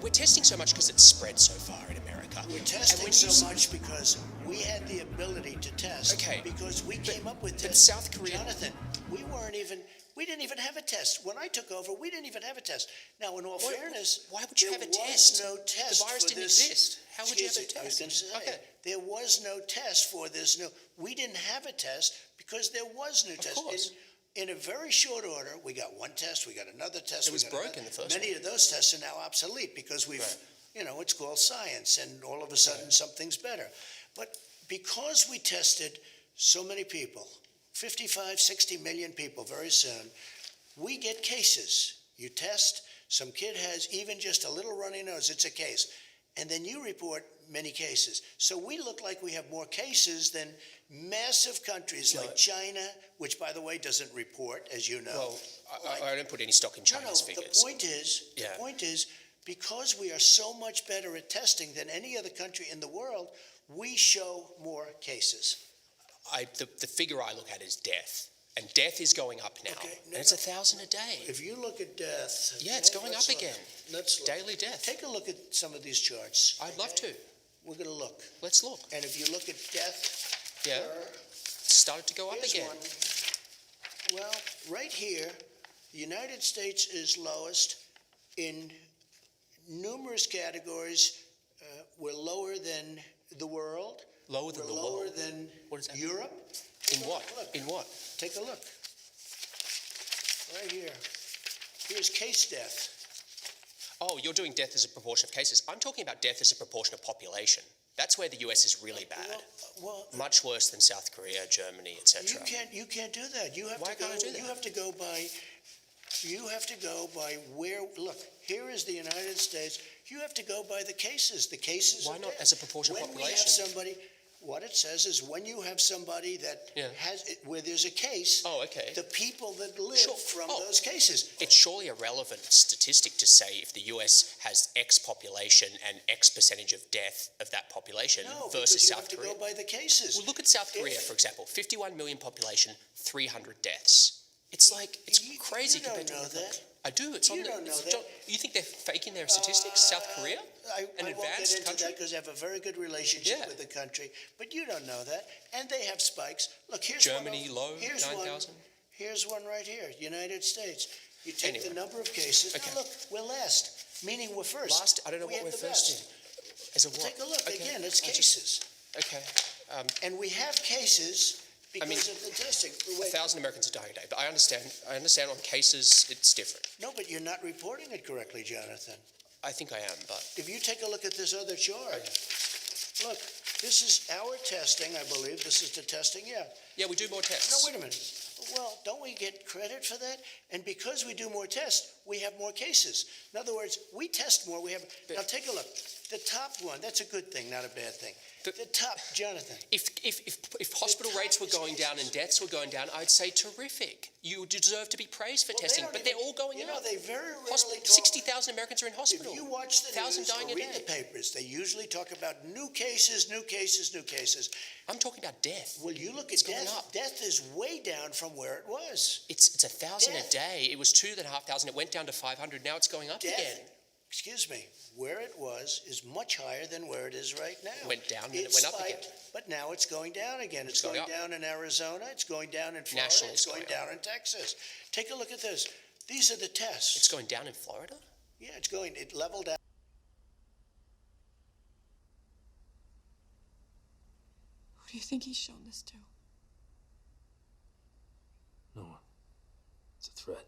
We're testing so much because it's spread so far in America. We're testing so much because we had the ability to test. Okay. Because we came up with But tests. South Korea... Jonathan, we didn't even have a test. When I took over, we didn't even have a test. Now, in all fairness, why would you have a there was test? no test. The virus for didn't this. exist. How would you have a test? I was going to say, Okay. there was no test for this new. We didn't have a test because there was no test. Of course. In a very short order, we got one test, we got another test. It was broken, the first Many one. of those tests are now obsolete because we've, it's called science, and all of a sudden something's better. But because we tested so many people, 55, 60 million people very soon, we get cases. You test, some kid has even just a little runny nose, it's a case. And then you report many cases. So we look like we have more cases than massive countries like China, which, by the way, doesn't report, as you know. Well, I don't put any stock in China's figures. The point is, because we are so much better at testing than any other country in the world, we show more cases. The figure I look at is death. And death is going up now. Okay, and it's 1,000 a day. If you look at death... Yeah, it's going up again. Let's look. Daily death. Take a look at some of these charts. I'd love to. We're going to look. Let's look. And if you look at death... Yeah. It's started to go up again. One. Well, right here, the United States is lowest in numerous categories. We're lower than the world. Lower than the world? Lower than what is that? Europe. In what? Look. In what? Take a look. Right here. Here's case death. Oh, you're doing death as a proportion of cases. I'm talking about death as a proportion of population. That's where the US is really bad. Much worse than South Korea, Germany, etc. You can't do that. You have Why to go, can't I do that? You have to go by where. Look, here is the United States. You have to go by the cases. The cases. Why not as a proportion of population? When we have somebody. What it says is when you have somebody that where there's a case, the people that live from those cases. It's surely a relevant statistic to say if the US has X population and X percentage of death of that population versus South Korea. You have to go by the cases. Well, look at South Korea, for example. 51 million population, 300 deaths. It's like, it's crazy compared to that. I do. It's on. You don't know that. You think they're faking their statistics? South Korea, I advanced won't get into country, that because I have a very good relationship with the country. But you don't know that, and they have spikes. Look, here's Germany one. Low 9,000. Here's one right here. United States. You take the number of cases. Okay. Now look, we're last, meaning we're first. Last. I don't know what we're first in. As a what? Take a look again. It's cases. And we have cases. Because of the testing. 1,000 Americans are dying a day, but I understand on cases it's different. No, but you're not reporting it correctly, Jonathan. I think I am, but... If you take a look at this other chart, look, this is our testing, I believe. This is the testing, Yeah, we do more tests. No, wait a minute. Well, don't we get credit for that? And because we do more tests, we have more cases. In other words, we test more. Now take a look. The top one, that's a good thing, not a bad thing. The top, Jonathan. If hospital rates were going down and deaths were going down, I'd say terrific. You deserve to be praised for testing, but they're all going up. They very rarely 60,000 Americans are in hospital. If you watch the news or read the papers, they usually talk about new cases, new cases, new cases. I'm talking about death. Well, you look at death. Death is way down from where it was. It's 1,000 a day. It was 2,500. It went down to 500. Now it's going up again. Excuse me, where it was is much higher than where it is right now. It went down and it went up again. But now it's going down again. It's going down in Arizona. It's going down in Florida. Nationally, it's going down in Texas. Take a look at this. These are the tests. It's going down in Florida? Yeah, it leveled out. Who do you think he's shown this to? No one. It's a threat.